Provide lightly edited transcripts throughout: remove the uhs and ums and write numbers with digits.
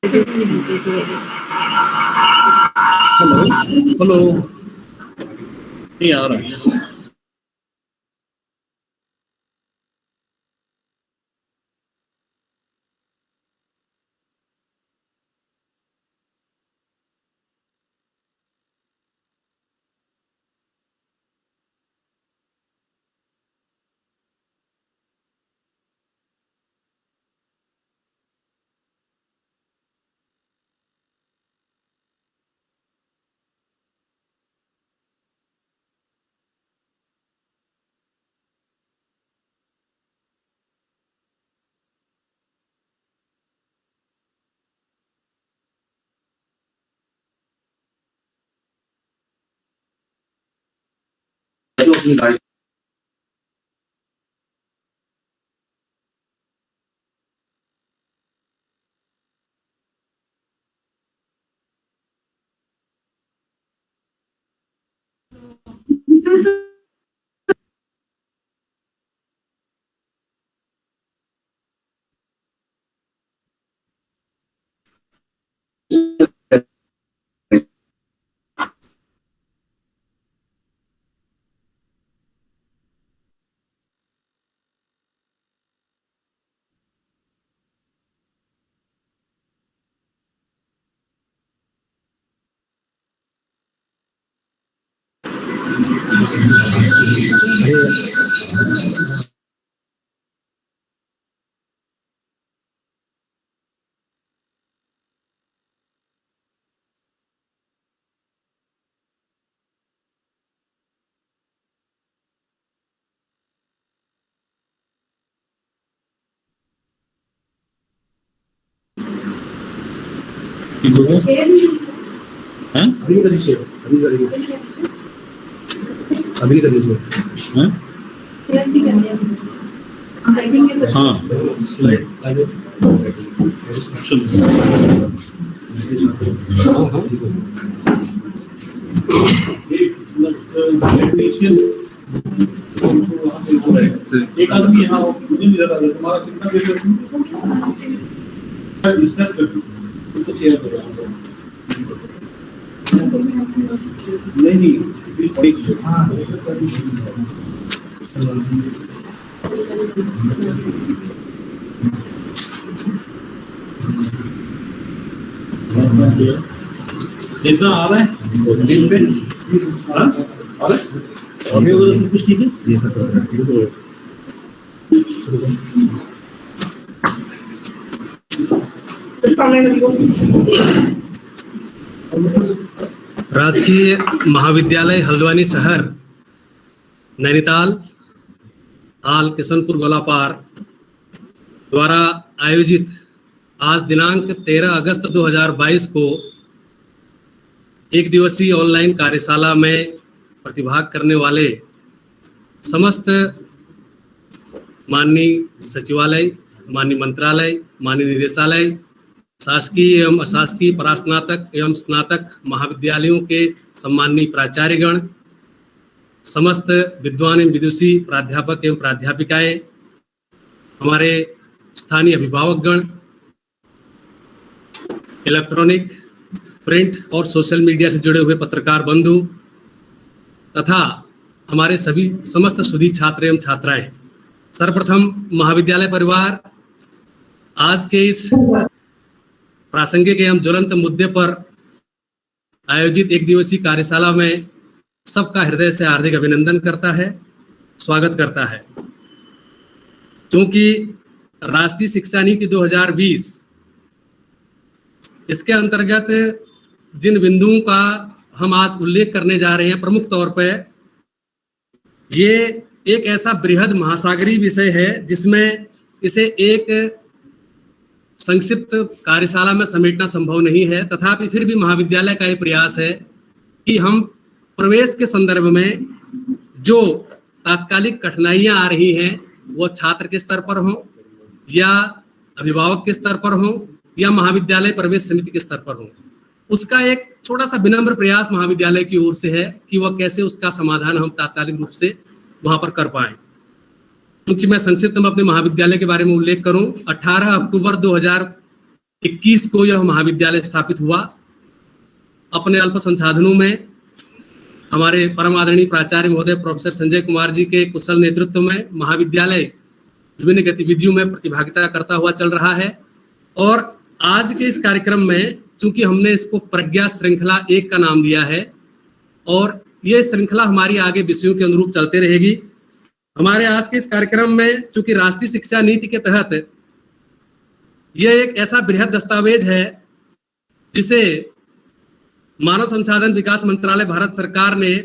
Hello hello, नहीं आ रहा है। अपनी गाड़ी अभी करनी चाहिए, अभी करनी चाहिए। हाँ एक आदमी यहाँ मुझे नहीं लगा तुम्हारा कितना डिस्कस कर उसको शेयर करो। नहीं इतना आ रहा है दिन पे आ रहा है अभी उधर सब कुछ ठीक है। ये सब ठीक है। राजकीय महाविद्यालय हल्द्वानी शहर, नैनीताल, हाल किशनपुर गोलापार द्वारा आयोजित आज दिनांक 13 अगस्त 2022 को एक दिवसीय ऑनलाइन कार्यशाला में प्रतिभाग करने वाले समस्त माननीय सचिवालय, माननीय मंत्रालय, माननीय निदेशालय, शासकीय एवं अशासकीय परास्नातक एवं स्नातक महाविद्यालयों के सम्माननीय प्राचार्यगण, समस्त विद्वान एवं विदुषी प्राध्यापक एवं प्राध्यापिकाएं, हमारे स्थानीय अभिभावकगण, इलेक्ट्रॉनिक, प्रिंट और सोशल मीडिया से जुड़े हुए पत्रकार बंधु तथा हमारे सभी समस्त सुधी छात्र एवं छात्राएं, सर्वप्रथम महाविद्यालय परिवार आज के इस प्रासंगिक एवं ज्वलंत मुद्दे पर आयोजित एक दिवसीय कार्यशाला में सबका हृदय से हार्दिक अभिनंदन करता है, स्वागत करता है। क्योंकि राष्ट्रीय शिक्षा नीति 2020 इसके अंतर्गत जिन बिंदुओं का हम आज उल्लेख करने जा रहे हैं, प्रमुख तौर पर ये एक ऐसा बृहद महासागरीय विषय है जिसमें इसे एक संक्षिप्त कार्यशाला में समेटना संभव नहीं है। तथापि फिर भी महाविद्यालय का ये प्रयास है कि हम प्रवेश के संदर्भ में जो तात्कालिक कठिनाइयां आ रही हैं वो छात्र के स्तर पर हों या अभिभावक के स्तर पर हों या महाविद्यालय प्रवेश समिति के स्तर पर हों, उसका एक छोटा सा विनम्र प्रयास महाविद्यालय की ओर से है कि वह कैसे उसका समाधान हम तात्कालिक रूप से वहां पर कर पाएं। क्योंकि मैं संक्षिप्त में अपने महाविद्यालय के बारे में उल्लेख करूं, 18 अक्टूबर 2021 21 को यह महाविद्यालय स्थापित हुआ। अपने अल्प संसाधनों में हमारे परम आदरणीय प्राचार्य महोदय प्रोफेसर संजय कुमार जी के कुशल नेतृत्व में महाविद्यालय विभिन्न गतिविधियों में प्रतिभागिता करता हुआ चल रहा है। और आज के इस कार्यक्रम में चूंकि हमने इसको प्रज्ञा श्रृंखला 1 का नाम दिया है और ये श्रृंखला हमारी आगे विषयों के अनुरूप चलते रहेगी। हमारे आज के इस कार्यक्रम में चूंकि राष्ट्रीय शिक्षा नीति के तहत यह एक ऐसा बृहद दस्तावेज है जिसे मानव संसाधन विकास मंत्रालय भारत सरकार ने,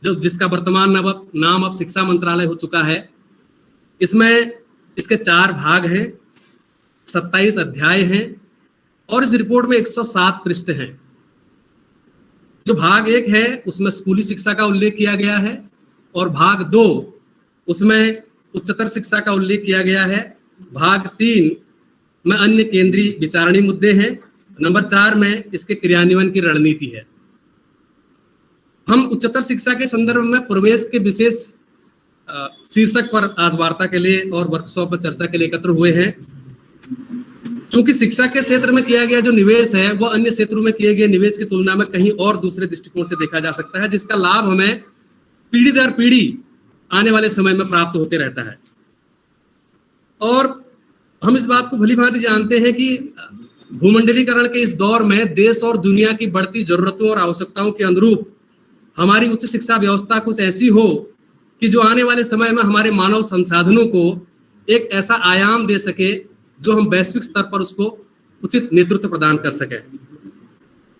जो जिसका वर्तमान नाम अब शिक्षा मंत्रालय हो चुका है, इसमें इसके 4 भाग हैं, 27 अध्याय हैं और इस रिपोर्ट में 107 पृष्ठ हैं। जो भाग 1 है उसमें स्कूली शिक्षा का उल्लेख किया गया है और भाग 2 उसमें उच्चतर शिक्षा का उल्लेख किया गया है। भाग 3 में अन्य केंद्रीय विचारणीय मुद्दे हैं। नंबर 4 में इसके क्रियान्वयन की रणनीति है। हम उच्चतर शिक्षा के संदर्भ में प्रवेश के विशेष शीर्षक पर आज वार्ता के लिए और वर्कशॉप पर चर्चा के लिए एकत्र हुए हैं। क्योंकि शिक्षा के क्षेत्र में किया गया जो निवेश है वह अन्य क्षेत्रों में किए गए निवेश की तुलना में कहीं और दूसरे दृष्टिकोण से देखा जा सकता है, जिसका लाभ हमें पीढ़ी दर पीढ़ी आने वाले समय में प्राप्त होते रहता है। और हम इस बात को भली भांति जानते हैं कि भूमंडलीकरण के इस दौर में देश और दुनिया की बढ़ती जरूरतों और आवश्यकताओं के अनुरूप हमारी उच्च शिक्षा व्यवस्था कुछ ऐसी हो कि जो आने वाले समय में हमारे मानव संसाधनों को एक ऐसा आयाम दे सके जो हम वैश्विक स्तर पर उसको उचित नेतृत्व प्रदान कर सके।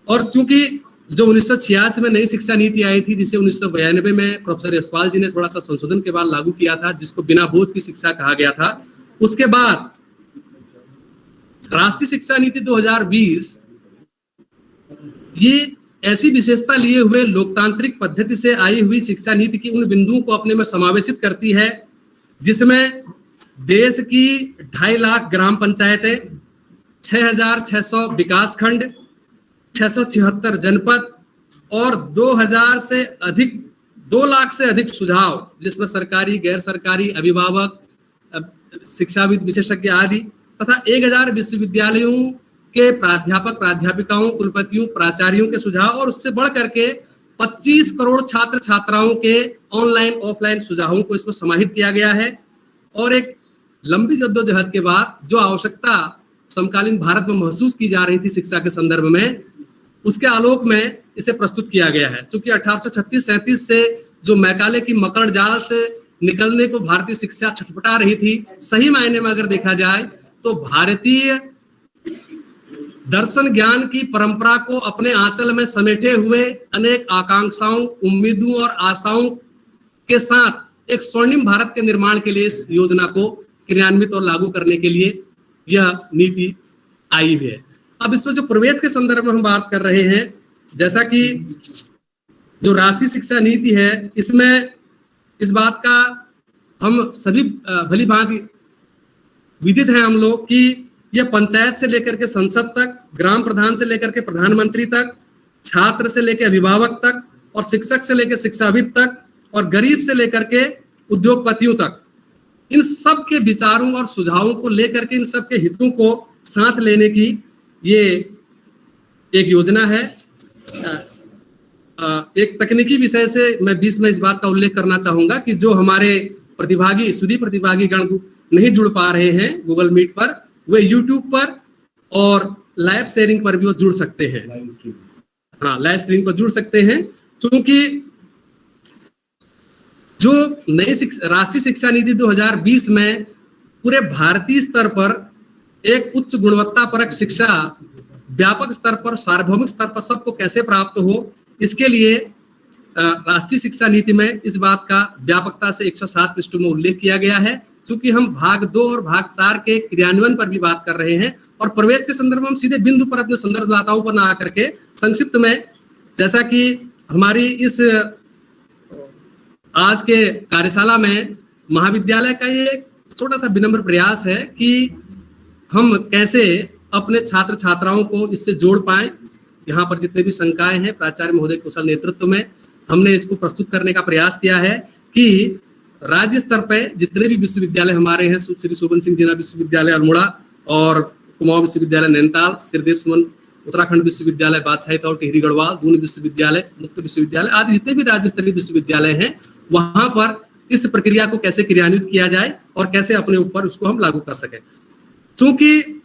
और चूंकि जो 1986 में नई शिक्षा नीति आई थी, जिसे 1992 में प्रोफेसर यशपाल जी ने थोड़ा सा संशोधन के बाद लागू किया था, जिसको बिना बोझ की शिक्षा कहा गया था, उसके बाद राष्ट्रीय शिक्षा नीति 2020 ये ऐसी विशेषता लिए हुए लोकतांत्रिक पद्धति से आई हुई शिक्षा नीति की उन बिंदुओं को अपने में समावेशित करती है जिसमें देश की 2.5 लाख ग्राम पंचायतें, 6,600 विकास खंड, 676 जनपद और 2 लाख से अधिक सुझाव, जिसमें सरकारी, गैर सरकारी, अभिभावक, शिक्षाविद, विशेषज्ञ आदि तथा 1000 विश्वविद्यालयों के प्राध्यापक, प्राध्यापिकाओं, कुलपतियों, प्राचार्यों के सुझाव और उससे बढ़ करके 25 करोड़ छात्र छात्राओं के ऑनलाइन ऑफलाइन सुझावों को इसमें समाहित किया गया है। और एक लंबी जद्दोजहद के बाद जो आवश्यकता समकालीन भारत में महसूस की जा रही थी शिक्षा के संदर्भ में, उसके आलोक में इसे प्रस्तुत किया गया है। क्योंकि 1836-37 से जो मैकाले की मकड़ जाल से निकलने को भारतीय शिक्षा छटपटा रही थी, सही मायने में अगर देखा जाए तो भारतीय दर्शन ज्ञान की परंपरा को अपने आंचल में समेटे हुए अनेक आकांक्षाओं, उम्मीदों और आशाओं के साथ एक स्वर्णिम भारत के निर्माण के लिए इस योजना को क्रियान्वित और लागू करने के लिए यह नीति आई है। अब इसमें जो प्रवेश के संदर्भ में हम बात कर रहे हैं, जैसा कि जो राष्ट्रीय शिक्षा नीति है, इसमें इस बात का हम सभी भली भांति विदित हैं हम लोग कि यह पंचायत से लेकर के संसद तक, ग्राम प्रधान से लेकर के प्रधानमंत्री तक, छात्र से लेकर अभिभावक तक और शिक्षक से लेकर शिक्षाविद तक और गरीब से लेकर के उद्योगपतियों तक, इन सब के विचारों और सुझावों को लेकर के, इन सब के हितों को साथ लेने की ये एक योजना है। एक तकनीकी विषय से मैं बीच में इस बात का उल्लेख करना चाहूंगा कि जो हमारे प्रतिभागी, सुधी प्रतिभागी गण नहीं जुड़ पा रहे हैं गूगल मीट पर, वे यूट्यूब पर और लाइव शेयरिंग पर भी वो जुड़ सकते हैं। लाइव स्ट्रीम पर जुड़ सकते हैं, क्योंकि जो नई राष्ट्रीय शिक्षा नीति 2020 में पूरे भारतीय स्तर पर एक उच्च गुणवत्ता परक शिक्षा व्यापक स्तर पर, सार्वभौमिक स्तर पर सबको कैसे प्राप्त हो, इसके लिए राष्ट्रीय शिक्षा नीति में इस बात का व्यापकता से 107 पृष्ठों में उल्लेख किया गया है। क्योंकि हम भाग 2 और भाग 4 के क्रियान्वयन पर भी बात कर रहे हैं और प्रवेश के संदर्भ में हम सीधे बिंदु पर अपने संदर्भदाताओं पर न आकर के संक्षिप्त में, जैसा कि हमारी इस आज के कार्यशाला में महाविद्यालय का ये छोटा सा विनम्र प्रयास है कि हम कैसे अपने छात्र छात्राओं को इससे जोड़ पाएं। यहाँ पर जितने भी शंकाएं हैं, प्राचार्य महोदय कुशल नेतृत्व में हमने इसको प्रस्तुत करने का प्रयास किया है कि राज्य स्तर पे जितने भी विश्वविद्यालय हमारे हैं, श्री शोभन सिंह जिना विश्वविद्यालय अल्मोड़ा और कुमाऊं विश्वविद्यालय नैनीताल, श्रीदेव सुमन उत्तराखंड विश्वविद्यालय बादशाही तौर टिहरी गढ़वाल, दून विश्वविद्यालय, मुक्त विश्वविद्यालय आदि जितने भी राज्य स्तरीय विश्वविद्यालय हैं, वहां पर इस प्रक्रिया को कैसे क्रियान्वित किया जाए और कैसे अपने ऊपर उसको हम लागू कर सकें। क्योंकि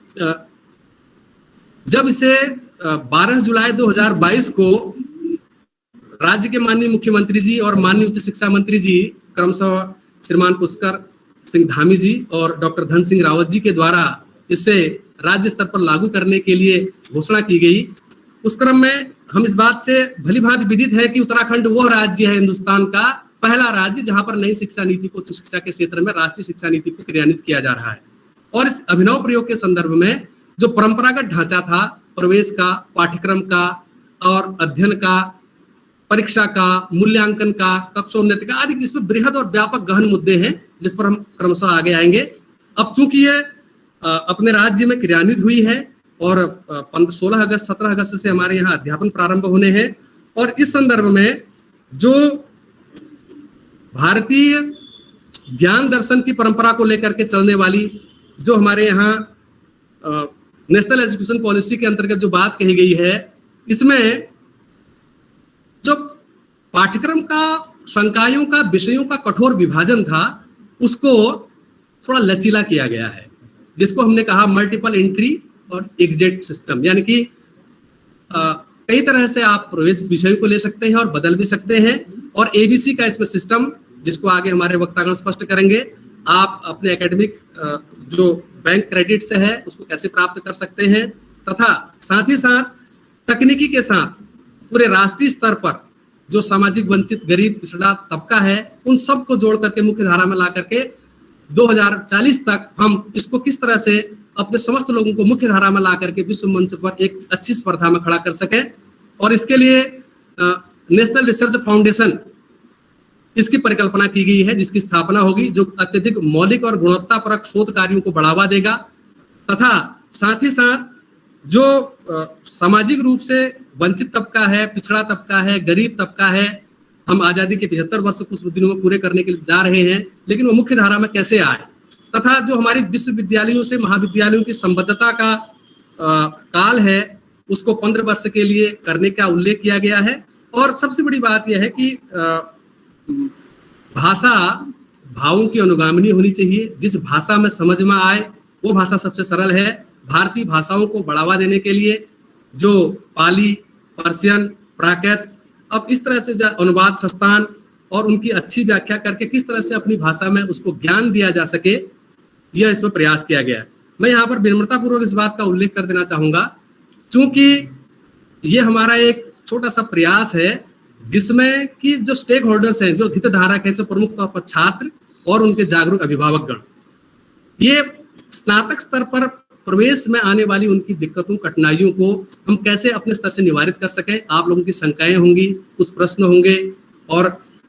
जब इसे 12 जुलाई 2022 को राज्य के माननीय मुख्यमंत्री जी और माननीय उच्च शिक्षा मंत्री जी क्रमशः श्रीमान पुष्कर सिंह धामी जी और डॉक्टर धन सिंह रावत जी के द्वारा इसे राज्य स्तर पर लागू करने के लिए घोषणा की गई, उस क्रम में हम इस बात से भली भांति विदित है कि उत्तराखंड वह राज्य है हिंदुस्तान का पहला राज्य जहां पर नई शिक्षा नीति को, उच्च शिक्षा के क्षेत्र में राष्ट्रीय शिक्षा नीति को क्रियान्वित किया जा रहा है। और इस अभिनव प्रयोग के संदर्भ में जो परंपरागत ढांचा था प्रवेश का, पाठ्यक्रम का और अध्ययन का, परीक्षा का, मूल्यांकन का, कक्षोन्नति का आदि, इसमें बृहद और व्यापक गहन मुद्दे हैं जिस पर हम क्रमशः आगे आएंगे। अब चूंकि ये अपने राज्य में क्रियान्वित हुई है और 16 अगस्त 17 अगस्त से हमारे यहाँ अध्यापन प्रारंभ होने हैं, और इस संदर्भ में जो भारतीय ज्ञान दर्शन की परंपरा को लेकर के चलने वाली जो हमारे यहाँ नेशनल एजुकेशन पॉलिसी के अंतर्गत जो बात कही गई है, इसमें जो पाठ्यक्रम का, संकायों का, विषयों का कठोर विभाजन था उसको थोड़ा लचीला किया गया है, जिसको हमने कहा मल्टीपल एंट्री और एग्जिट सिस्टम, यानी कि कई तरह से आप प्रवेश विषय को ले सकते हैं और बदल भी सकते हैं, और एबीसी का इसमें सिस्टम, जिसको आगे हमारे वक्तागण स्पष्ट करेंगे, आप अपने एकेडमिक जो बैंक क्रेडिट से है उसको कैसे प्राप्त कर सकते हैं, तथा साथ ही साथ तकनीकी के साथ पूरे राष्ट्रीय स्तर पर जो सामाजिक वंचित, गरीब, पिछड़ा तबका है उन सब को जोड़ करके मुख्य धारा में ला करके 2040 तक हम इसको किस तरह से अपने समस्त लोगों को मुख्य धारा में ला करके विश्व मंच पर एक अच्छी स्पर्धा में खड़ा कर सकें। और इसके लिए नेशनल रिसर्च फाउंडेशन इसकी परिकल्पना की गई है, जिसकी स्थापना होगी, जो अत्यधिक मौलिक और गुणवत्तापरक शोध कार्यों को बढ़ावा देगा, तथा साथ ही साथ जो सामाजिक रूप से वंचित तबका है, पिछड़ा तबका है, गरीब तबका है, हम आजादी के 75 वर्ष कुछ दिनों में पूरे करने के लिए जा रहे हैं, लेकिन वो मुख्य धारा में कैसे आए, तथा जो हमारी विश्वविद्यालयों से महाविद्यालयों की संबद्धता का काल है उसको 15 वर्ष के लिए करने का उल्लेख किया गया है। और सबसे बड़ी बात यह है कि भाषा भावों की अनुगामिनी होनी चाहिए, जिस भाषा में समझ में आए वो भाषा सबसे सरल है। भारतीय भाषाओं को बढ़ावा देने के लिए जो पाली, पर्शियन, प्राकृत, अब इस तरह से अनुवाद संस्थान और उनकी अच्छी व्याख्या करके किस तरह से अपनी भाषा में उसको ज्ञान दिया जा सके, यह इसमें प्रयास किया गया है। मैं यहाँ पर विनम्रतापूर्वक इस बात का उल्लेख कर देना चाहूंगा, क्योंकि ये हमारा एक छोटा सा प्रयास है जिसमें कि जो स्टेक होल्डर्स हैं, जो हितधारक हैं, प्रमुख तौर पर छात्र और उनके जागरूक अभिभावकगण, ये स्नातक स्तर पर प्रवेश में आने वाली उनकी दिक्कतों, कठिनाइयों को हम कैसे अपने स्तर से निवारित कर सकें। आप लोगों की शंकाएं होंगी, कुछ प्रश्न होंगे, और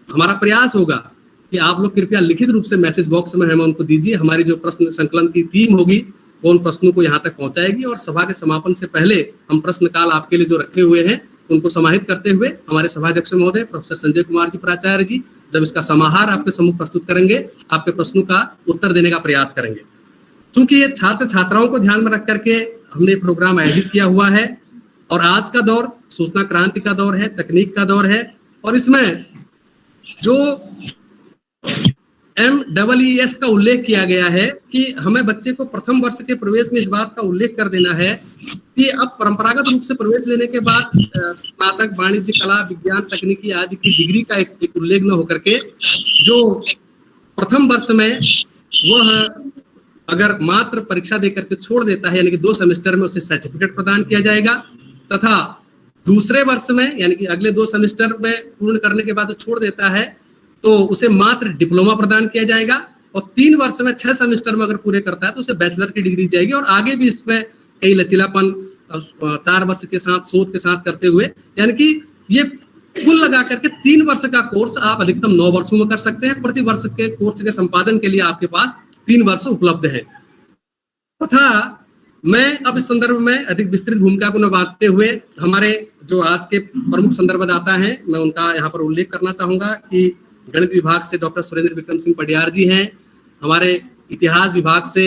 हमारा प्रयास होगा कि आप लोग कृपया लिखित रूप से मैसेज बॉक्स में हमें उनको दीजिए। हमारी जो प्रश्न संकलन की टीम होगी वो उन प्रश्नों को यहाँ तक पहुंचाएगी, और सभा के समापन से पहले हम प्रश्न काल आपके लिए जो रखे हुए हैं उनको समाहित करते हुए हमारे सभाध्यक्ष महोदय प्रोफेसर संजय कुमार जी प्राचार्य जी जब इसका समाहार आपके सम्मुख प्रस्तुत करेंगे, आपके प्रश्नों का उत्तर देने का प्रयास करेंगे। क्योंकि ये छात्र छात्राओं को ध्यान में रख करके हमने प्रोग्राम आयोजित किया हुआ है, और आज का दौर सूचना क्रांति का दौर है, तकनीक का दौर है, और इसमें जो MEES का उल्लेख किया गया है कि हमें बच्चे को प्रथम वर्ष के प्रवेश में इस बात का उल्लेख कर देना है कि अब परंपरागत रूप से प्रवेश लेने के बाद स्नातक, वाणिज्य, कला, विज्ञान, तकनीकी आदि की डिग्री का एक उल्लेख न होकर के जो प्रथम वर्ष में वह अगर मात्र परीक्षा देकर के छोड़ देता है, यानी कि 2 सेमेस्टर में उसे सर्टिफिकेट प्रदान किया जाएगा, तथा दूसरे वर्ष में यानी कि अगले 2 सेमेस्टर में पूर्ण करने के बाद छोड़ देता है तो उसे मात्र डिप्लोमा प्रदान किया जाएगा, और 3 वर्ष में 6 सेमेस्टर में अगर पूरे करता है तो उसे बैचलर की डिग्री जाएगी। और आगे भी इसमें कई लचीलापन 4 वर्ष के साथ शोध के साथ करते हुए, यानी कि ये कुल लगा करके 3 वर्ष का कोर्स आप अधिकतम 9 वर्षों में कर सकते हैं। प्रति वर्ष के कोर्स के संपादन के लिए आपके पास 3 वर्ष उपलब्ध है। तथा मैं अब इस संदर्भ में अधिक विस्तृत भूमिका को निभाते हुए हमारे जो आज के प्रमुख संदर्भदाता हैं, मैं उनका यहाँ पर उल्लेख करना चाहूंगा कि गणित विभाग से डॉक्टर सुरेंद्र विक्रम सिंह पडियार जी हैं, हमारे इतिहास विभाग से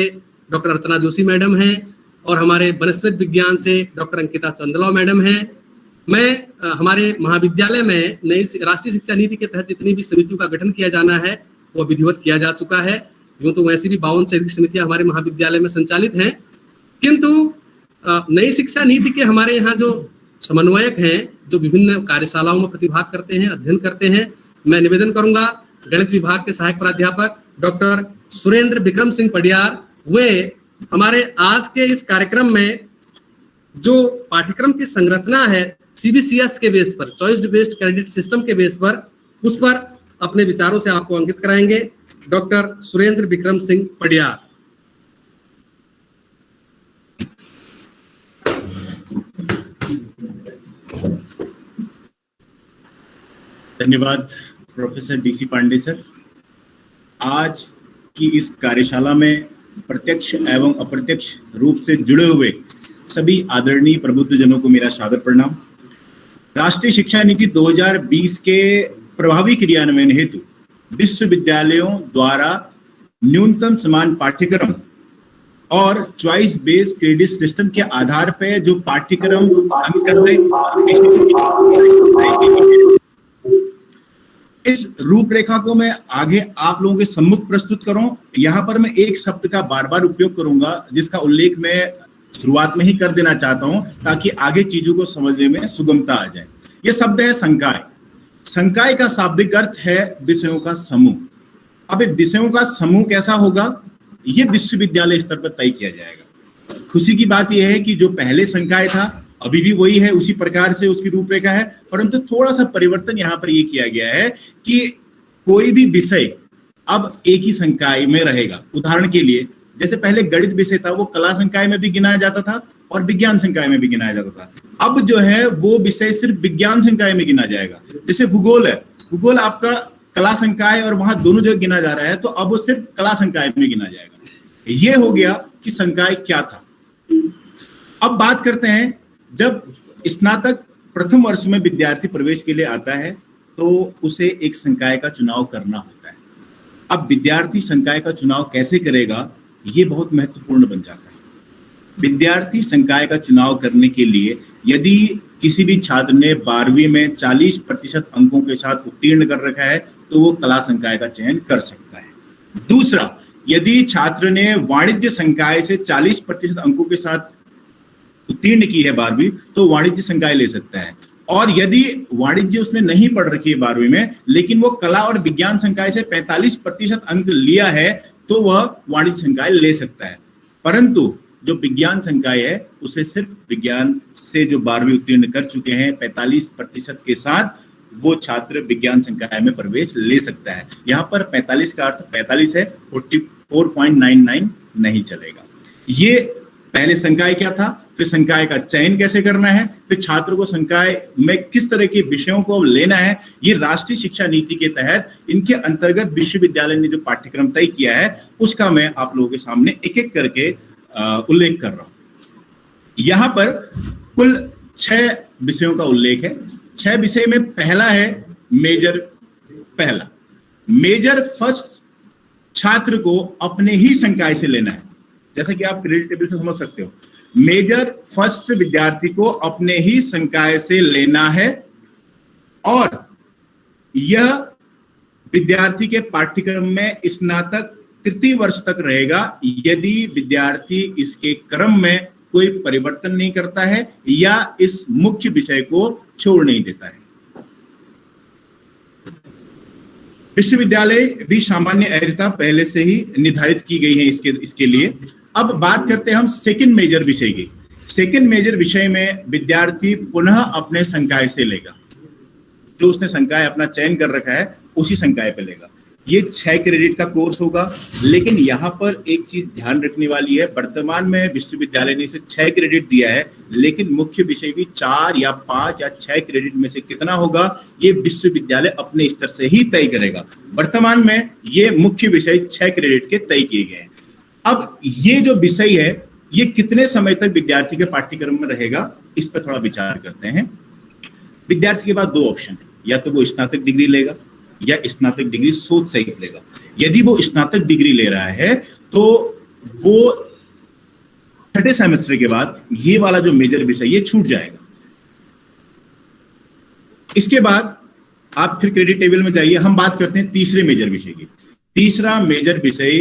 डॉक्टर अर्चना जोशी मैडम हैं, और हमारे वनस्पति विज्ञान से डॉक्टर अंकिता चंदलाव मैडम हैं। मैं हमारे महाविद्यालय में नई राष्ट्रीय शिक्षा नीति के तहत जितनी भी समितियों का गठन किया जाना है वो विधिवत किया जा चुका है। यूं तो वैसे भी 52 से अधिक समितियां हमारे महाविद्यालय में संचालित हैं, किंतु नई शिक्षा नीति के हमारे यहाँ जो समन्वयक हैं, जो विभिन्न कार्यशालाओं में प्रतिभाग करते हैं, अध्ययन करते हैं, मैं निवेदन करूंगा गणित विभाग के सहायक प्राध्यापक डॉक्टर सुरेंद्र विक्रम सिंह पडियार, वे हमारे आज के इस कार्यक्रम में जो पाठ्यक्रम की संरचना है सीबीसीएस के बेस पर, चॉइस बेस्ड क्रेडिट सिस्टम के बेस पर, उस पर अपने विचारों से आपको अंकित कराएंगे डॉक्टर सुरेंद्र विक्रम सिंह पडियार। धन्यवाद प्रोफेसर डीसी पांडे सर। आज की इस कार्यशाला में प्रत्यक्ष एवं अप्रत्यक्ष रूप से जुड़े हुए सभी आदरणीय प्रबुद्धजनों को मेरा सादर प्रणाम। राष्ट्रीय शिक्षा नीति 2020 के प्रभावी क्रियान्वयन हेतु विश्वविद्यालयों द्वारा न्यूनतम समान पाठ्यक्रम और चॉइस बेस्ड क्रेडिट सिस्टम के आधार पर जो पाठ्यक्रम इस रूपरेखा को मैं आगे आप लोगों के सम्मुख प्रस्तुत करूं। यहां पर मैं एक शब्द का बार बार उपयोग करूंगा जिसका उल्लेख मैं शुरुआत में ही कर देना चाहता हूं ताकि आगे चीजों को समझने में सुगमता आ जाए। यह शब्द है संकाय। संकाय का शाब्दिक अर्थ है विषयों का समूह। अब विषयों का समूह कैसा होगा यह विश्वविद्यालय स्तर पर तय किया जाएगा। खुशी की बात यह है कि जो पहले संकाय था अभी भी वही है, उसी प्रकार से उसकी रूपरेखा है, परंतु थोड़ा सा परिवर्तन यहाँ पर यह किया गया है कि कोई भी विषय अब एक ही संकाय में रहेगा। उदाहरण के लिए जैसे पहले गणित विषय था वो कला संकाय में भी गिनाया जाता था और विज्ञान संकाय में भी गिनाया जाता था। अब जो है वो विषय सिर्फ विज्ञान संकाय में गिना जाएगा। जैसे भूगोल है, भूगोल आपका कला संकाय और वहां दोनों जगह गिना जा रहा है, तो अब वो सिर्फ कला संकाय में गिना जाएगा। ये हो गया कि संकाय क्या था। अब बात करते हैं, जब स्नातक प्रथम वर्ष में विद्यार्थी प्रवेश के लिए आता है तो उसे एक संकाय का चुनाव करना होता है। अब विद्यार्थी संकाय का चुनाव कैसे करेगा ये बहुत महत्वपूर्ण बन जाता है। विद्यार्थी संकाय का चुनाव करने के लिए यदि किसी भी छात्र ने 12वीं में 40% अंकों के साथ उत्तीर्ण कर रखा है तो वो कला संकाय का चयन कर सकता है। दूसरा, यदि छात्र ने वाणिज्य संकाय से 40% अंकों के साथ उत्तीर्ण की है 12वीं तो वाणिज्य संकाय ले सकता है। और यदि वाणिज्य उसने नहीं पढ़ रखी है 12वीं में लेकिन वो कला और विज्ञान संकाय से 45% अंक लिया है तो वह वाणिज्य संकाय ले सकता है। परंतु जो विज्ञान संकाय है उसे सिर्फ विज्ञान से जो 12वीं उत्तीर्ण कर चुके हैं 45% के साथ वो छात्र विज्ञान संकाय में प्रवेश ले सकता है। यहाँ पर 45 का अर्थ 45 है, 44.99 नहीं चलेगा। ये पहले संकाय क्या था, फिर संकाय का चयन कैसे करना है, फिर छात्र को संकाय में किस तरह के विषयों को लेना है, ये राष्ट्रीय शिक्षा नीति के तहत इनके अंतर्गत विश्वविद्यालय ने जो पाठ्यक्रम तय किया है उसका मैं आप लोगों के सामने एक एक करके उल्लेख कर रहा हूं। यहाँ पर कुल 6 विषयों का उल्लेख है। 6 विषय में पहला है मेजर। पहला मेजर फर्स्ट छात्र को अपने ही संकाय से लेना है। जैसा कि आप क्रेडिट टेबल से समझ सकते हो, मेजर फर्स्ट विद्यार्थी को अपने ही संकाय से लेना है और यह विद्यार्थी के पाठ्यक्रम में स्नातक तृतीय वर्ष तक रहेगा यदि विद्यार्थी इसके क्रम में कोई परिवर्तन नहीं करता है या इस मुख्य विषय को छोड़ नहीं देता है। विश्वविद्यालय भी सामान्य अर्हता पहले से ही निर्धारित की गई है इसके लिए। अब बात करते हैं हम सेकंड मेजर विषय की। सेकंड मेजर विषय में विद्यार्थी पुनः अपने संकाय से लेगा, जो उसने संकाय अपना चयन कर रखा है उसी संकाय पे लेगा। ये 6 क्रेडिट का कोर्स होगा, लेकिन यहाँ पर एक चीज ध्यान रखने वाली है। वर्तमान में विश्वविद्यालय ने इसे 6 क्रेडिट दिया है, लेकिन मुख्य विषय भी 4 या 5 या 6 क्रेडिट में से कितना होगा ये विश्वविद्यालय अपने स्तर से ही तय करेगा। वर्तमान में ये मुख्य विषय 6 क्रेडिट के तय किए गए हैं। अब ये जो विषय है ये कितने समय तक विद्यार्थी के पाठ्यक्रम में रहेगा इस पर थोड़ा विचार करते हैं। विद्यार्थी के पास 2 ऑप्शन है, या तो वो स्नातक डिग्री लेगा या स्नातक डिग्री शोध सहित लेगा। यदि वो स्नातक डिग्री ले रहा है तो वो छठे सेमेस्टर के बाद ये वाला जो मेजर विषय ये छूट जाएगा। इसके बाद आप फिर क्रेडिट टेबल में जाइए, हम बात करते हैं तीसरे मेजर विषय की। तीसरा मेजर विषय,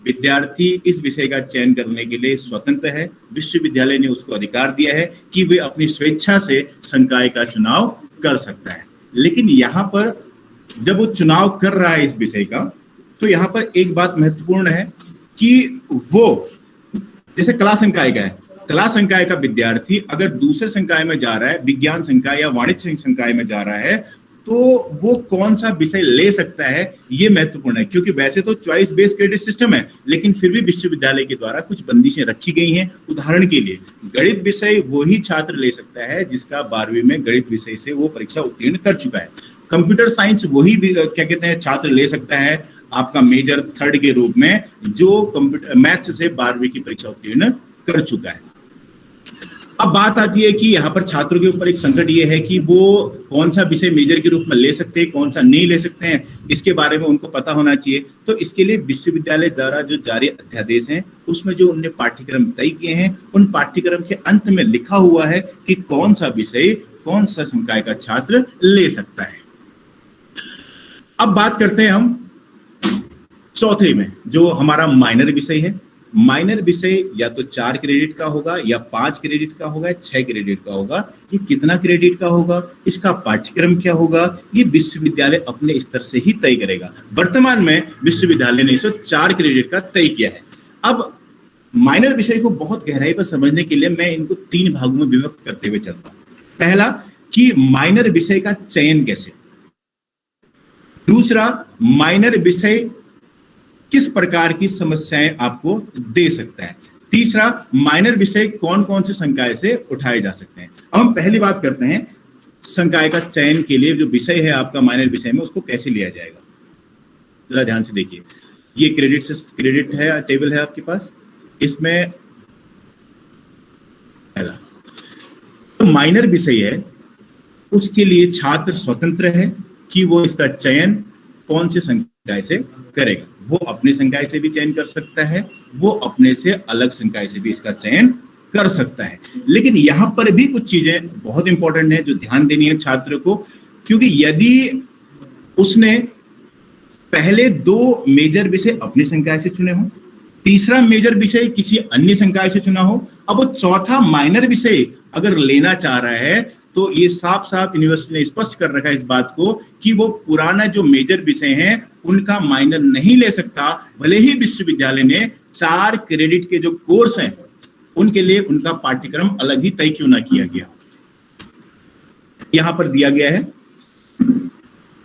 विद्यार्थी इस विषय का चयन करने के लिए स्वतंत्र है। विश्वविद्यालय ने उसको अधिकार दिया है कि वे अपनी स्वेच्छा से संकाय का चुनाव कर सकता है। लेकिन यहाँ पर जब वो चुनाव कर रहा है इस विषय का, तो यहाँ पर एक बात महत्वपूर्ण है कि वो जैसे कला संकाय का है, कला संकाय का विद्यार्थी अगर दूसरे संकाय में जा रहा है, विज्ञान संकाय या वाणिज्य संकाय में जा रहा है, तो वो कौन सा विषय ले सकता है ये महत्वपूर्ण है। क्योंकि वैसे तो चॉइस बेस्ड क्रेडिट सिस्टम है, लेकिन फिर भी विश्वविद्यालय के द्वारा कुछ बंदिशें रखी गई हैं। उदाहरण के लिए गणित विषय वही छात्र ले सकता है जिसका 12वीं में गणित विषय से वो परीक्षा उत्तीर्ण कर चुका है। कंप्यूटर साइंस वही क्या कहते हैं छात्र ले सकता है आपका मेजर थर्ड के रूप में जो कंप्यूटर मैथ्स से 12वीं की परीक्षा उत्तीर्ण कर चुका है। अब बात आती है कि यहाँ पर छात्रों के ऊपर एक संकट ये है कि वो कौन सा विषय मेजर के रूप में ले सकते हैं, कौन सा नहीं ले सकते हैं, इसके बारे में उनको पता होना चाहिए। तो इसके लिए विश्वविद्यालय द्वारा जो जारी अध्यादेश हैं उसमें जो उन्होंने पाठ्यक्रम तय किए हैं, उन पाठ्यक्रम के अंत में लिखा हुआ है कि कौन सा विषय कौन सा संकाय का छात्र ले सकता है। अब बात करते हैं हम चौथे में, जो हमारा माइनर विषय है। माइनर विषय या तो 4 क्रेडिट का होगा या 5 क्रेडिट का होगा या 6 क्रेडिट का होगा। ये कितना क्रेडिट का होगा, इसका पाठ्यक्रम क्या होगा, ये विश्वविद्यालय अपने स्तर से ही तय करेगा। वर्तमान में विश्वविद्यालय ने इसे 4 क्रेडिट का तय किया है। अब माइनर विषय को बहुत गहराई पर समझने के लिए मैं इनको 3 भागों में विभक्त करते हुए चलता हूं। पहला कि माइनर विषय का चयन कैसे, दूसरा माइनर विषय किस प्रकार की समस्याएं आपको दे सकता है, तीसरा माइनर विषय कौन कौन से संकाय से उठाए जा सकते हैं। अब हम पहली बात करते हैं संकाय का चयन के लिए जो विषय है आपका माइनर विषय में उसको कैसे लिया जाएगा। जरा ध्यान से देखिए, ये क्रेडिट है टेबल है आपके पास, इसमें पहला तो माइनर विषय है, उसके लिए छात्र स्वतंत्र है कि वो इसका चयन कौन से संकाय से करेगा। वो अपने संकाय से भी चयन कर सकता है, वो अपने से अलग संकाय से भी इसका चयन कर सकता है। लेकिन यहाँ पर भी कुछ चीजें बहुत इंपॉर्टेंट है जो ध्यान देनी है छात्र को, क्योंकि यदि उसने पहले 2 मेजर विषय अपने संकाय से चुने हो, तीसरा मेजर विषय किसी अन्य संकाय से चुना हो, अब वो चौथा माइनर विषय अगर लेना चाह रहा है तो ये साफ साफ यूनिवर्सिटी ने स्पष्ट कर रखा है इस बात को कि वो पुराना जो मेजर विषय हैं उनका माइनर नहीं ले सकता, भले ही विश्वविद्यालय ने 4 क्रेडिट के जो कोर्स हैं उनके लिए उनका पाठ्यक्रम अलग ही तय क्यों ना किया गया। यहां पर दिया गया है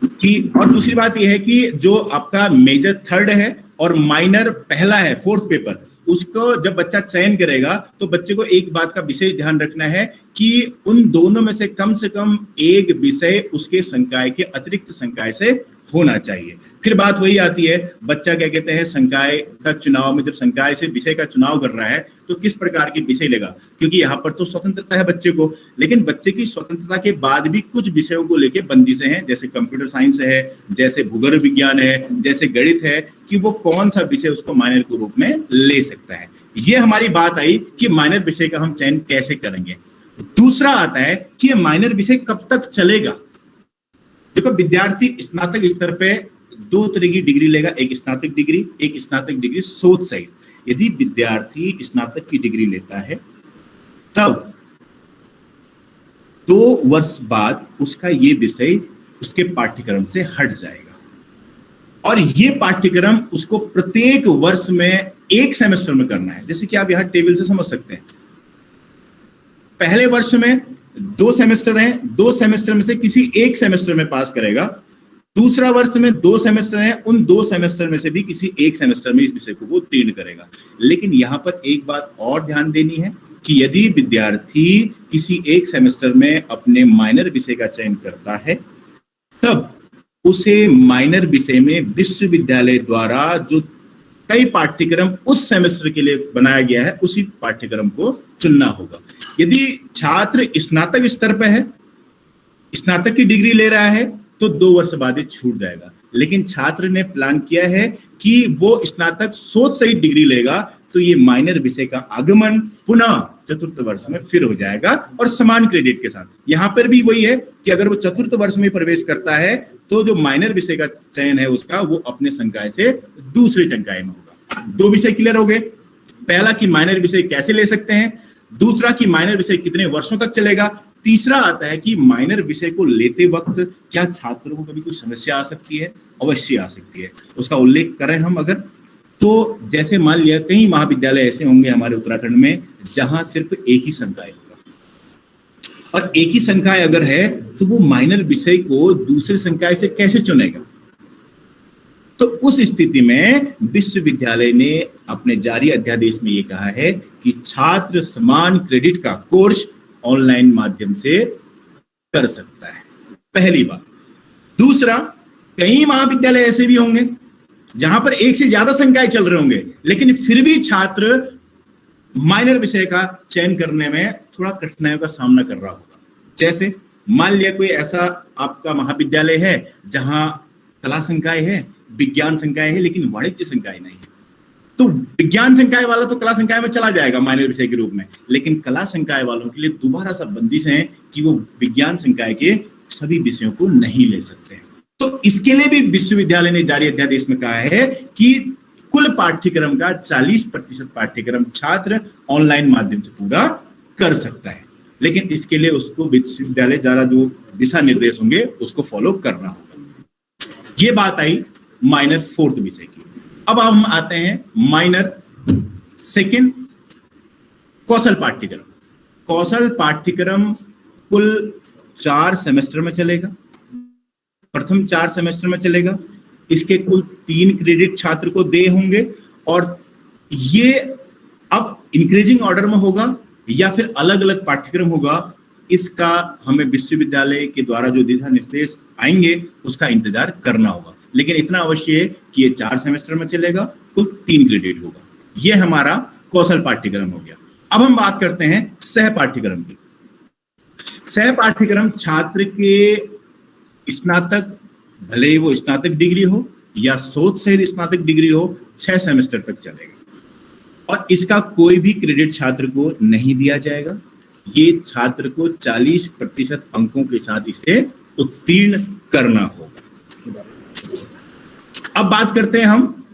कि, और दूसरी बात यह है कि जो आपका मेजर थर्ड है और माइनर पहला है, 4th पेपर, उसको जब बच्चा चयन करेगा तो बच्चे को एक बात का विशेष ध्यान रखना है कि उन दोनों में से कम एक विषय उसके संकाय के अतिरिक्त संकाय से होना चाहिए। फिर बात वही आती है, बच्चा क्या कहते हैं संकाय का चुनाव में, जब संकाय से विषय का चुनाव कर रहा है तो किस प्रकार के विषय लेगा, क्योंकि यहाँ पर तो स्वतंत्रता है बच्चे को, लेकिन बच्चे की स्वतंत्रता के बाद भी कुछ विषयों को लेकर बंदिशें हैं, जैसे कंप्यूटर साइंस है, जैसे भूगोल विज्ञान है, जैसे गणित है, कि वो कौन सा विषय उसको माइनर के रूप में ले सकता है। ये हमारी बात आई कि माइनर विषय का हम चयन कैसे करेंगे। दूसरा आता है कि ये माइनर विषय कब तक चलेगा। देखो, विद्यार्थी स्नातक स्तर पे 2 तरह की डिग्री लेगा, एक स्नातक डिग्री शोध सहित। यदि विद्यार्थी स्नातक की डिग्री लेता है तब 2 वर्ष बाद उसका ये विषय उसके पाठ्यक्रम से हट जाएगा और ये पाठ्यक्रम उसको प्रत्येक वर्ष में 1 सेमेस्टर में करना है। जैसे कि आप यहां टेबल से समझ सकते हैं, पहले वर्ष में 2 सेमेस्टर हैं, 2 सेमेस्टर में से किसी 1 सेमेस्टर में पास करेगा। दूसरा वर्ष में 2 सेमेस्टर हैं, उन 2 सेमेस्टर में से भी किसी 1 सेमेस्टर में इस विषय को वो उत्तीर्ण करेगा। लेकिन यहाँ पर एक बात और ध्यान देनी है कि यदि विद्यार्थी किसी 1 सेमेस्टर में अपने माइनर विषय का चयन करता है तब उसे माइनर विषय में विश्वविद्यालय द्वारा जो कई पाठ्यक्रम उस सेमेस्टर के लिए बनाया गया है उसी पाठ्यक्रम को चुनना होगा। यदि छात्र स्नातक स्तर पर है, स्नातक की डिग्री ले रहा है तो 2 वर्ष बाद ये छूट जाएगा। लेकिन छात्र ने प्लान किया है कि वो स्नातक शोध सहित डिग्री लेगा, तो ये माइनर विषय का आगमन पुनः चतुर्थ वर्ष में फिर हो जाएगा और समान क्रेडिट के साथ। यहाँ पर भी वही है कि अगर वो चतुर्थ वर्ष में प्रवेश करता है तो जो माइनर विषय का चयन है उसका वो अपने संकाय से दूसरे संकाय में होगा। 2 विषय क्लियर हो गए। पहला कि माइनर विषय कैसे ले सकते हैं, दूसरा कि माइनर विषय कितने वर्षों तक चलेगा, तीसरा आता है कि माइनर विषय को लेते वक्त क्या छात्रों को कभी कोई समस्या आ सकती है। अवश्य आ सकती है, उसका उल्लेख करें हम अगर, तो जैसे मान लिया कई महाविद्यालय ऐसे होंगे हमारे उत्तराखंड में जहां सिर्फ एक ही संकाय होगा, और एक ही संकाय अगर है तो वो माइनर विषय को दूसरे संकाय से कैसे चुनेगा। तो उस स्थिति में विश्वविद्यालय ने अपने जारी अध्यादेश में ये कहा है कि छात्र समान क्रेडिट का कोर्स ऑनलाइन माध्यम से कर सकता है, पहली बात। दूसरा, कई महाविद्यालय ऐसे भी होंगे जहां पर एक से ज्यादा संकाय चल रहे होंगे, लेकिन फिर भी छात्र माइनर विषय का चयन करने में थोड़ा कठिनाइयों का सामना कर रहा होगा। जैसे मान लिया कोई ऐसा आपका महाविद्यालय है जहां कला संकाय है, विज्ञान संकाय है, लेकिन वाणिज्य संकाय नहीं है, तो विज्ञान संकाय वाला तो कला संकाय में चला जाएगा माइनर विषय के रूप में, लेकिन कला संकाय वालों के लिए दोबारा सा बंदिश है कि वो विज्ञान संकाय के सभी विषयों को नहीं ले सकते हैं। तो इसके लिए भी विश्वविद्यालय ने जारी अध्यादेश में कहा है कि कुल पाठ्यक्रम का 40% पाठ्यक्रम छात्र ऑनलाइन माध्यम से पूरा कर सकता है, लेकिन इसके लिए उसको विश्वविद्यालय द्वारा जो दिशा निर्देश होंगे उसको फॉलो करना होगा। ये बात आई माइनर 4th विषय की। अब हम आते हैं माइनर 2nd कौशल पाठ्यक्रम। कौशल पाठ्यक्रम कुल 4 सेमेस्टर में चलेगा। प्रथम 4 सेमेस्टर में चलेगा। इसके कुल 3 क्रेडिट छात्र को दे होंगे, और ये अब इंक्रीजिंग ऑर्डर में होगा या फिर अलग अलग पाठ्यक्रम होगा, इसका हमें विश्वविद्यालय के द्वारा जो दिशा निर्देश आएंगे उसका इंतजार करना होगा। लेकिन इतना अवश्य है कि ये 4 सेमेस्टर में चलेगा, कुल 3 क्रेडिट होगा। ये हमारा कौशल पाठ्यक्रम हो गया। अब हम बात करते हैं सह पाठ्यक्रम की। सह पाठ्यक्रम छात्र के स्नातक, भले ही वो स्नातक डिग्री हो या शोध सहित स्नातक डिग्री हो, 6 सेमेस्टर तक चलेगा, और इसका कोई भी क्रेडिट छात्र को नहीं दिया जाएगा। ये छात्र को 40% अंकों के साथ इसे उत्तीर्ण करना होगा। अब बात करते हैं हम,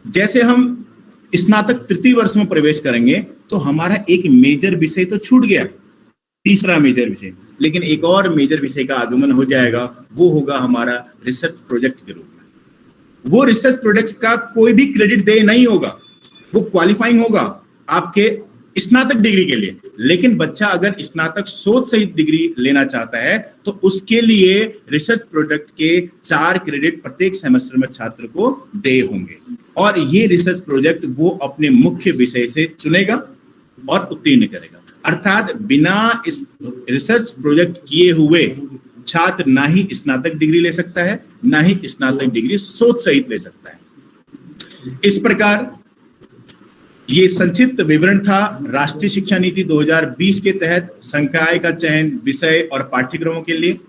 जैसे हम स्नातक 3य वर्ष में प्रवेश करेंगे तो हमारा एक मेजर विषय तो छूट गया, तीसरा मेजर विषय, लेकिन एक और मेजर विषय का आगमन हो जाएगा, वो होगा हमारा रिसर्च प्रोजेक्ट के रूप में। वो रिसर्च प्रोजेक्ट का कोई भी क्रेडिट दे नहीं होगा, वो क्वालिफाइंग होगा आपके स्नातक डिग्री के लिए, लेकिन बच्चा अगर स्नातक शोध सहित डिग्री लेना चाहता है तो उसके लिए रिसर्च प्रोजेक्ट के 4 क्रेडिट प्रत्येक सेमेस्टर में छात्र को दे होंगे, और ये रिसर्च प्रोजेक्ट वो अपने मुख्य विषय से चुनेगा और उत्तीर्ण करेगा। अर्थात बिना इस रिसर्च प्रोजेक्ट किए हुए छात्र ना ही स्नातक डिग्री ले सकता है, ना ही स्नातक डिग्री शोध सहित ले सकता है। इस प्रकार ये संक्षिप्त विवरण था राष्ट्रीय शिक्षा नीति 2020 के तहत संकाय का चयन विषय और पाठ्यक्रमों के लिए,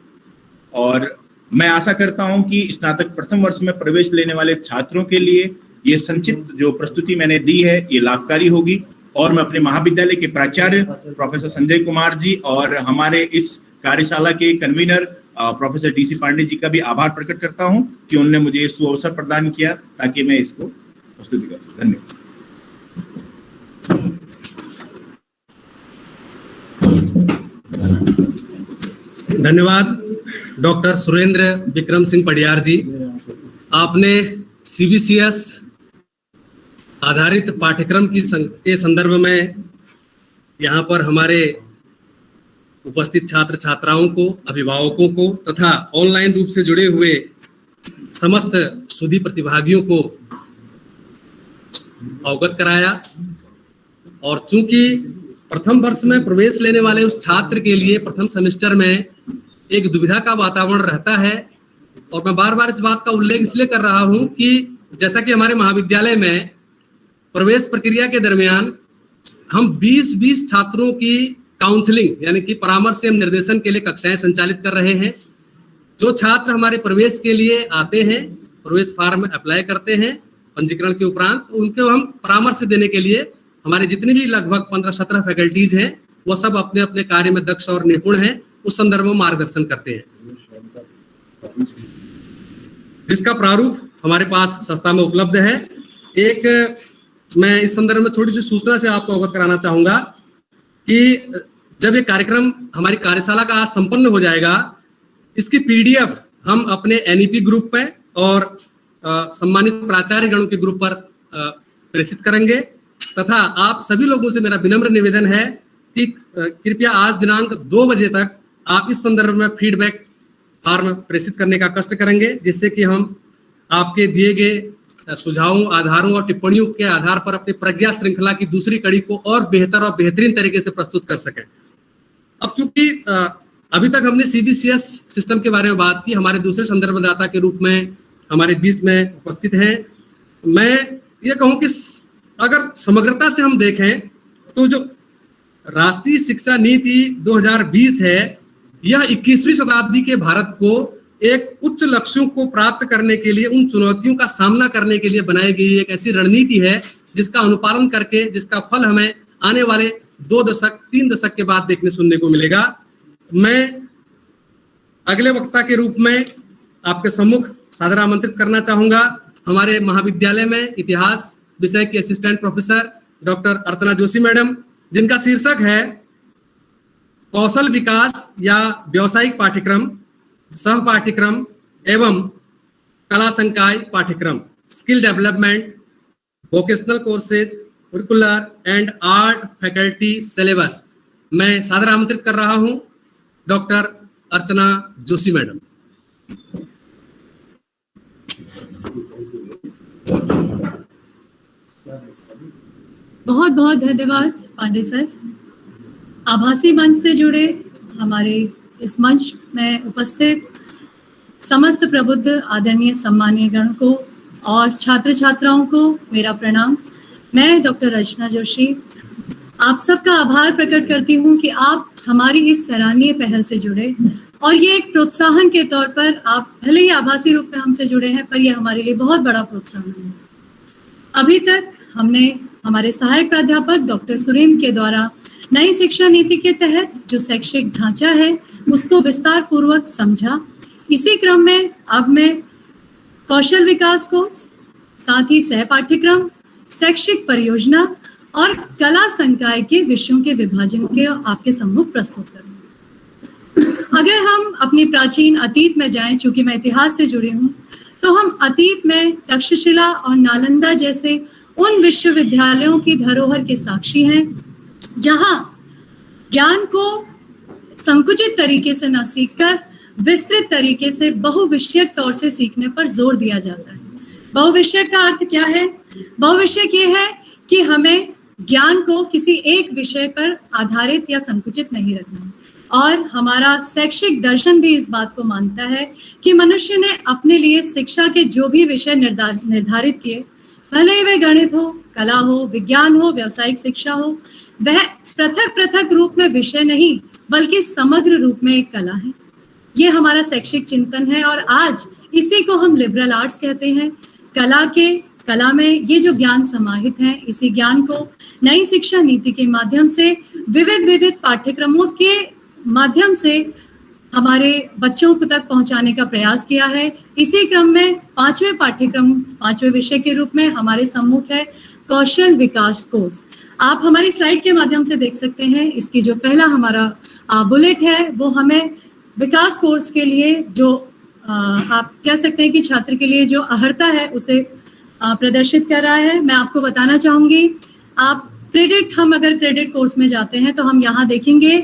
और मैं आशा करता हूं कि स्नातक प्रथम वर्ष में प्रवेश लेने वाले छात्रों के लिए ये संक्षिप्त जो प्रस्तुति मैंने दी है ये लाभकारी होगी। और मैं अपने महाविद्यालय के प्राचार्य प्रोफेसर संजय कुमार जी और हमारे इस कार्यशाला के convener professor DC Pandey ji का भी आभार प्रकट करता हूं कि उन्होंने मुझे सुअवसर प्रदान किया ताकि मैं इसको प्रस्तुति कर सकूं। धन्यवाद। धन्यवाद डॉक्टर सुरेंद्र विक्रम सिंह पडियार जी। आपने CBCS आधारित पाठ्यक्रम के संदर्भ में यहाँ पर हमारे उपस्थित छात्र छात्राओं को, अभिभावकों को तथा ऑनलाइन रूप से जुड़े हुए समस्त सुधी प्रतिभागियों को अवगत कराया। और चूंकि प्रथम वर्ष में प्रवेश लेने वाले उस छात्र के लिए प्रथम सेमेस्टर में एक दुविधा का वातावरण रहता है, और मैं बार बार इस बात का उल्लेख इसलिए कर रहा हूं कि जैसा कि हमारे महाविद्यालय में प्रवेश प्रक्रिया के दरमियान हम 20 छात्रों की काउंसलिंग यानी कि परामर्श एवं निर्देशन के लिए कक्षाएं संचालित कर रहे हैं। जो छात्र हमारे प्रवेश के लिए आते हैं, प्रवेश फॉर्म अप्लाई करते हैं पंजीकरण के उपरांत, उनको हम परामर्श देने के लिए हमारे जितने भी लगभग 15-17 फैकल्टीज हैं, वो सब अपने अपने कार्य में दक्ष और निपुण हैं, उस संदर्भ में मार्गदर्शन करते हैं, जिसका प्रारूप हमारे पास संस्था में उपलब्ध है। एक मैं इस संदर्भ में थोड़ी सी सूचना से आपको अवगत कराना चाहूंगा कि जब ये कार्यक्रम हमारी कार्यशाला का आज संपन्न हो जाएगा, इसकी पीडीएफ हम अपने एनईपी ग्रुप पे और सम्मानित प्राचार्य गणों के ग्रुप पर प्रेषित करेंगे, तथा आप सभी लोगों से मेरा विनम्र निवेदन है कि कृपया आज दिनांक 2 बजे तक आप इस संदर्भ में फीडबैक फॉर्म प्रेषित करने का कष्ट करेंगे, जिससे कि हम आपके दिए गए सुझावों, आधारों और टिप्पणियों के आधार पर अपनी प्रज्ञा श्रृंखला की दूसरी कड़ी को और बेहतर और बेहतरीन तरीके से प्रस्तुत कर सकें। अब चूंकि अभी तक हमने सीबीसीएस सिस्टम के बारे में बात की, हमारे दूसरे संदर्भदाता के रूप में हमारे बीच में उपस्थित हैं। मैं ये कहूं कि अगर समग्रता से हम देखें तो जो राष्ट्रीय शिक्षा नीति 2020 है, यह 21वीं शताब्दी के भारत को एक उच्च लक्ष्यों को प्राप्त करने के लिए, उन चुनौतियों का सामना करने के लिए बनाई गई एक ऐसी रणनीति है जिसका अनुपालन करके, जिसका फल हमें आने वाले 2 दशक 3 दशक के बाद देखने सुनने को मिलेगा। मैं अगले वक्ता के रूप में आपके सम्मुख सादर आमंत्रित करना चाहूंगा हमारे महाविद्यालय में इतिहास विषय की असिस्टेंट प्रोफेसर डॉक्टर अर्चना जोशी मैडम, जिनका शीर्षक है कौशल विकास या व्यावसायिक पाठ्यक्रम, सह पाठ्यक्रम एवं कला संकाय पाठ्यक्रम, skill development, vocational courses, curricular and art faculty syllabus. मैं सादर आमंत्रित कर रहा हूं डॉक्टर अर्चना जोशी मैडम। बहुत बहुत धन्यवाद पांडे सर। आभासी मंच से जुड़े हमारे इस मंच में उपस्थित समस्त प्रबुद्ध आदरणीय सम्मानीय गण को और छात्र छात्राओं को मेरा प्रणाम। मैं डॉक्टर अर्चना जोशी आप सबका आभार प्रकट करती हूँ कि आप हमारी इस सराहनीय पहल से जुड़े, और ये एक प्रोत्साहन के तौर पर, आप भले ही आभासी रूप में हमसे जुड़े हैं, पर ये हमारे लिए बहुत बड़ा प्रोत्साहन है। अभी तक हमने हमारे सहायक प्राध्यापक डॉक्टर सुरेंद्र के द्वारा नई शिक्षा नीति के तहत जो शैक्षिक ढांचा है उसको विस्तार पूर्वक समझा। इसी क्रम में अब मैं कौशल विकास कोर्स, साथ ही सह पाठ्यक्रम, शैक्षिक परियोजना और कला संकाय के विषयों के विभाजन के आपके सम्मुख प्रस्तुत करूंगी। अगर हम अपनी प्राचीन अतीत में जाएं, चूंकि मैं इतिहास से जुड़ी हूं, तो हम अतीत में तक्षशिला और नालंदा जैसे उन विश्वविद्यालयों की धरोहर के साक्षी हैं जहां ज्ञान को संकुचित तरीके से न सीखकर विस्तृत तरीके से बहुविषयक तौर से सीखने पर जोर दिया जाता है। बहुविषयक का अर्थ क्या है? बहुविषयक ये है कि हमें ज्ञान को किसी एक विषय पर आधारित या संकुचित नहीं रखना है, और हमारा शैक्षिक दर्शन भी इस बात को मानता है कि मनुष्य ने अपने लिए शिक्षा के जो भी विषय निर्धारित किए, भले ही वे गणित हो, कला हो, विज्ञान हो, व्यावसायिक शिक्षा हो, वह पृथक पृथक रूप में विषय नहीं बल्कि समग्र रूप में एक कला है। ये हमारा शैक्षिक चिंतन है, और आज इसी को हम लिबरल आर्ट्स कहते हैं। कला में ये जो ज्ञान समाहित है, इसी ज्ञान को नई शिक्षा नीति के माध्यम से विविध पाठ्यक्रमों के माध्यम से हमारे बच्चों को तक पहुंचाने का प्रयास किया है। इसी क्रम में 5वें पाठ्यक्रम, 5वें विषय के रूप में हमारे सम्मुख है कौशल विकास कोर्स। आप हमारी स्लाइड के माध्यम से देख सकते हैं, इसकी जो पहला हमारा बुलेट है वो हमें विकास कोर्स के लिए जो आप कह सकते हैं कि छात्र के लिए जो अर्हता है उसे प्रदर्शित कर रहा है। मैं आपको बताना चाहूंगी, आप हम अगर क्रेडिट कोर्स में जाते हैं तो हम यहाँ देखेंगे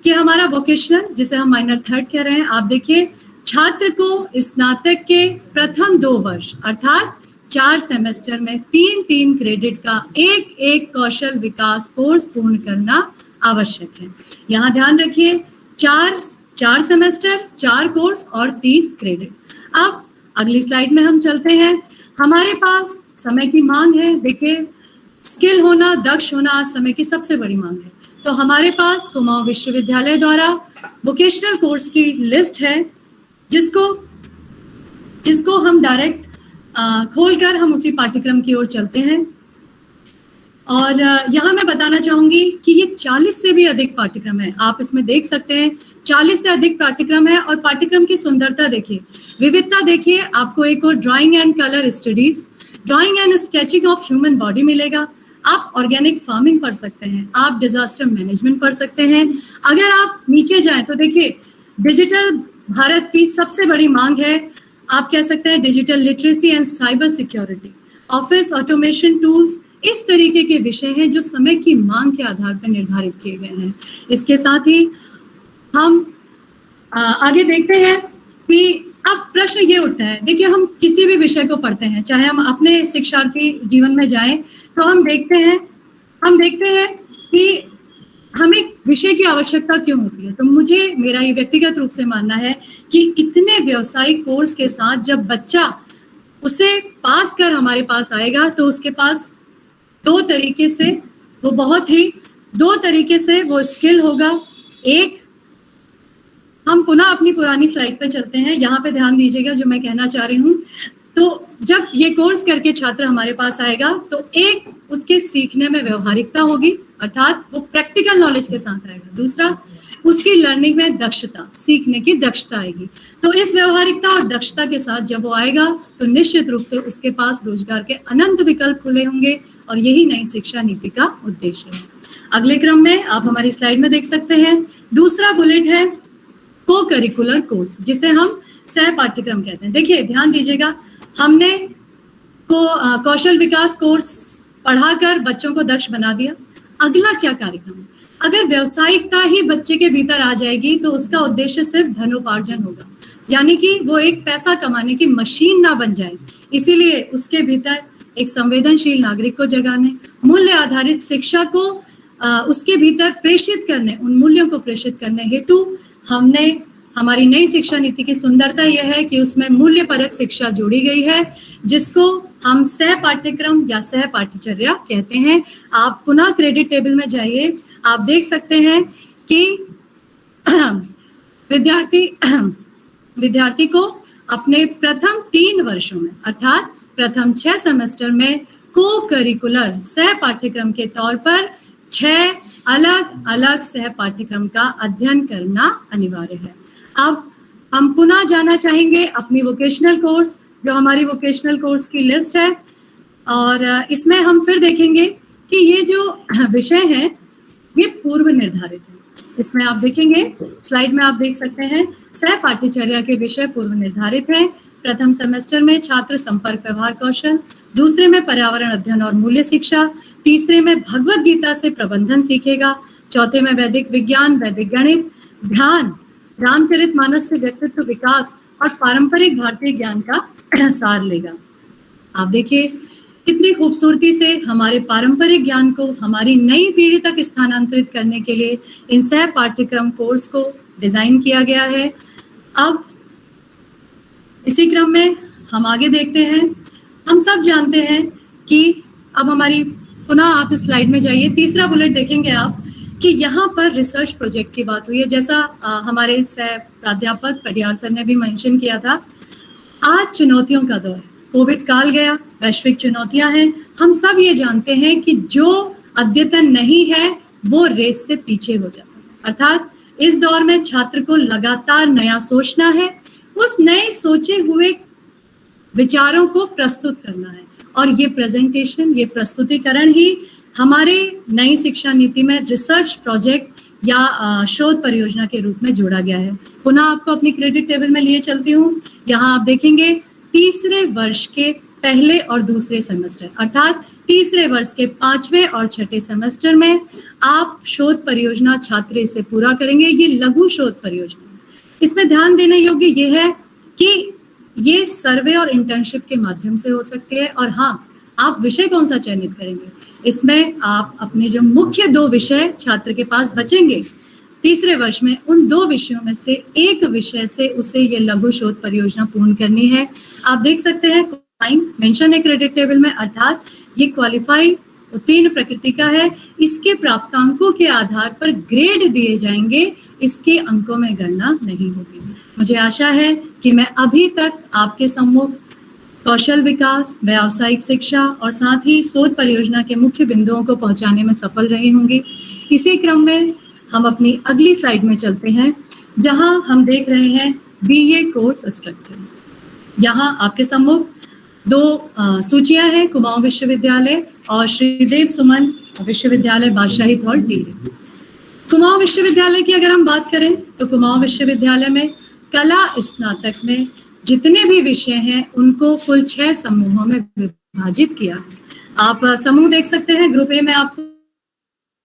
कि हमारा वोकेशनल, जिसे हम माइनर 3rd कह रहे हैं, आप देखिए छात्र को स्नातक के प्रथम 2 वर्ष अर्थात 4 सेमेस्टर में 3-3 क्रेडिट का एक कौशल विकास कोर्स पूर्ण करना आवश्यक है। यहाँ ध्यान रखिए, 4 सेमेस्टर, 4 कोर्स और 3 क्रेडिट। अब अगली स्लाइड में हम चलते हैं। हमारे पास समय की मांग है। देखिए, स्किल होना, दक्ष होना आज समय की सबसे बड़ी मांग है। तो हमारे पास कुमाऊं विश्वविद्यालय द्वारा वोकेशनल कोर्स की लिस्ट है। जिसको हम डायरेक्ट खोलकर हम उसी पाठ्यक्रम की ओर चलते हैं। और यहाँ मैं बताना चाहूंगी कि ये 40 से भी अधिक पाठ्यक्रम है। आप इसमें देख सकते हैं 40 से अधिक पाठ्यक्रम है। और पाठ्यक्रम की सुंदरता देखिए, विविधता देखिए। आपको एक और drawing and colour studies, drawing and sketching of human body मिलेगा। आप ऑर्गेनिक फार्मिंग पढ़ सकते हैं, आप डिजास्टर मैनेजमेंट पढ़ सकते हैं। अगर आप नीचे जाएं तो देखिए, डिजिटल भारत की सबसे बड़ी मांग है, आप कह सकते हैं digital literacy and cyber security, office automation tools, इस तरीके के विषय हैं जो समय की मांग के आधार पर निर्धारित किए गए हैं। इसके साथ ही हम आगे देखते हैं कि अब प्रश्न ये उठता है, देखिए हम किसी भी विषय को पढ़ते हैं, चाहे हम अपने शिक्षार्थी जीवन में जाएं तो हम देखते हैं कि हमें विषय की आवश्यकता क्यों होती है। तो मुझे, मेरा ये व्यक्तिगत रूप से मानना है कि इतने व्यावसायिक कोर्स के साथ जब बच्चा उसे पास कर हमारे पास आएगा तो उसके पास दो तरीके से वो स्किल होगा। एक, हम पुनः अपनी पुरानी स्लाइड पे चलते हैं, यहाँ पे ध्यान दीजिएगा जो मैं कहना चाह रही हूँ। तो जब ये कोर्स करके छात्र हमारे पास आएगा तो एक, उसके सीखने में व्यवहारिकता होगी, अर्थात वो प्रैक्टिकल नॉलेज के साथ आएगा। दूसरा, उसकी लर्निंग में दक्षता, सीखने की दक्षता आएगी। तो इस व्यवहारिकता और दक्षता के साथ जब वो आएगा तो निश्चित रूप से उसके पास रोजगार के अनंत विकल्प खुले होंगे और यही नई शिक्षा नीति का उद्देश्य है। अगले क्रम में आप हमारी स्लाइड में देख सकते हैं, दूसरा बुलेट है को करिकुलर कोर्स, जिसे हम सह पाठ्यक्रम कहते हैं। देखिए ध्यान दीजिएगा, हमने कौशल विकास कोर्स पढ़ाकर बच्चों को दक्ष बना दिया। अगला क्या कार्यक्रम है? अगर व्यावसायिकता ही बच्चे के भीतर आ जाएगी तो उसका उद्देश्य सिर्फ धनोपार्जन होगा, यानी कि वो एक पैसा कमाने की मशीन ना बन जाए। इसीलिए उसके भीतर एक संवेदनशील नागरिक को जगाने, मूल्य आधारित शिक्षा को उसके भीतर प्रेषित करने, उन मूल्यों को प्रेषित करने हेतु हमने, हमारी नई शिक्षा नीति की सुंदरता यह है कि उसमें मूल्यपरक शिक्षा जोड़ी गई है, जिसको हम सह पाठ्यक्रम या सह पाठ्यचर्या कहते हैं। आप पुनः क्रेडिट टेबल में जाइए, आप देख सकते हैं कि विद्यार्थी को अपने प्रथम 3 वर्षों में, अर्थात प्रथम 6 सेमेस्टर में को करिकुलर सह पाठ्यक्रम के तौर पर 6 अलग अलग सह पाठ्यक्रम का अध्ययन करना अनिवार्य है। अब हम पुनः जाना चाहेंगे अपनी वोकेशनल कोर्स, जो हमारी वोकेशनल कोर्स की लिस्ट है, और इसमें हम फिर देखेंगे कि ये जो विषय हैं ये पूर्व निर्धारित है। इसमें आप देखेंगे, स्लाइड में आप देख सकते हैं, सह पाठ्यचर्या के विषय पूर्व निर्धारित हैं। प्रथम सेमेस्टर में छात्र संपर्क व्यवहार कौशल, दूसरे में पर्यावरण अध्ययन और मूल्य शिक्षा, तीसरे में भगवत गीता से प्रबंधन सीखेगा, चौथे में वैदिक विज्ञान, वैदिक गणित, ध्यान, रामचरितमानस से व्यक्तित्व विकास और पारंपरिक भारतीय ज्ञान का सार लेगा। आप देखिए कितनी खूबसूरती से हमारे पारंपरिक ज्ञान को हमारी नई पीढ़ी तक स्थानांतरित करने के लिए इन सह पाठ्यक्रम कोर्स को डिजाइन किया गया है। अब इसी क्रम में हम आगे देखते हैं। हम सब जानते हैं कि अब हमारी, पुनः आप इस स्लाइड में जाइए, तीसरा बुलेट देखेंगे आप कि यहाँ पर रिसर्च प्रोजेक्ट की बात हुई है। जैसा हमारे सह प्राध्यापक पटियार सर ने भी मेंशन किया था, आज चुनौतियों का दौर है, कोविड काल गया, वैश्विक चुनौतियां हैं। हम सब ये जानते हैं कि जो अद्यतन नहीं है वो रेस से पीछे हो जाता है, अर्थात इस दौर में छात्र को लगातार नया सोचना है, उस नए सोचे हुए विचारों को प्रस्तुत करना है, और ये प्रेजेंटेशन, ये प्रस्तुतिकरण ही हमारे नई शिक्षा नीति में रिसर्च प्रोजेक्ट या शोध परियोजना के रूप में जोड़ा गया है। पुनः आपको अपनी क्रेडिट टेबल में लिए चलती हूँ। यहाँ आप देखेंगे तीसरे वर्ष के पहले और दूसरे सेमेस्टर, अर्थात तीसरे वर्ष के 5वें और 6ठे सेमेस्टर में आप शोध परियोजना छात्र इसे पूरा करेंगे। ये लघु शोध परियोजना है। इसमें ध्यान देने योग्य ये है कि ये सर्वे और इंटर्नशिप के माध्यम से हो सकती है। और हाँ, आप विषय कौन सा चयनित करेंगे, इसमें आप अपने जो मुख्य 2 विषय छात्र के पास बचेंगे तीसरे वर्ष में, उन 2 विषयों में से एक विषय से उसे ये लघु शोध परियोजना पूर्ण करनी है। आप देख सकते हैं मेंशन है क्रेडिट टेबल में, अर्थात ये क्वालिफाई उत्तीर्ण प्रकृति का है, इसके प्राप्तांकों के आधार पर ग्रेड दिए जाएंगे, इसके अंकों में गणना नहीं होगी। मुझे आशा है कि मैं अभी तक आपके सम्मुख कौशल विकास, व्यावसायिक शिक्षा और साथ ही शोध परियोजना के मुख्य बिंदुओं को पहुंचाने में सफल रही होंगी। इसी क्रम में हम अपनी अगली स्लाइड में चलते हैं, जहां हम देख रहे हैं बीए कोर्स स्ट्रक्चर। यहाँ आपके सम्मुख दो सूचियां हैं, कुमाऊं विश्वविद्यालय और श्रीदेव सुमन विश्वविद्यालय बादशाही हॉल टिहरी। कुमाऊं विश्वविद्यालय की अगर हम बात करें तो कुमाऊं विश्वविद्यालय में कला स्नातक में जितने भी विषय हैं उनको कुल 6 समूहों में विभाजित किया है। आप समूह देख सकते हैं, ग्रुप ए में आपको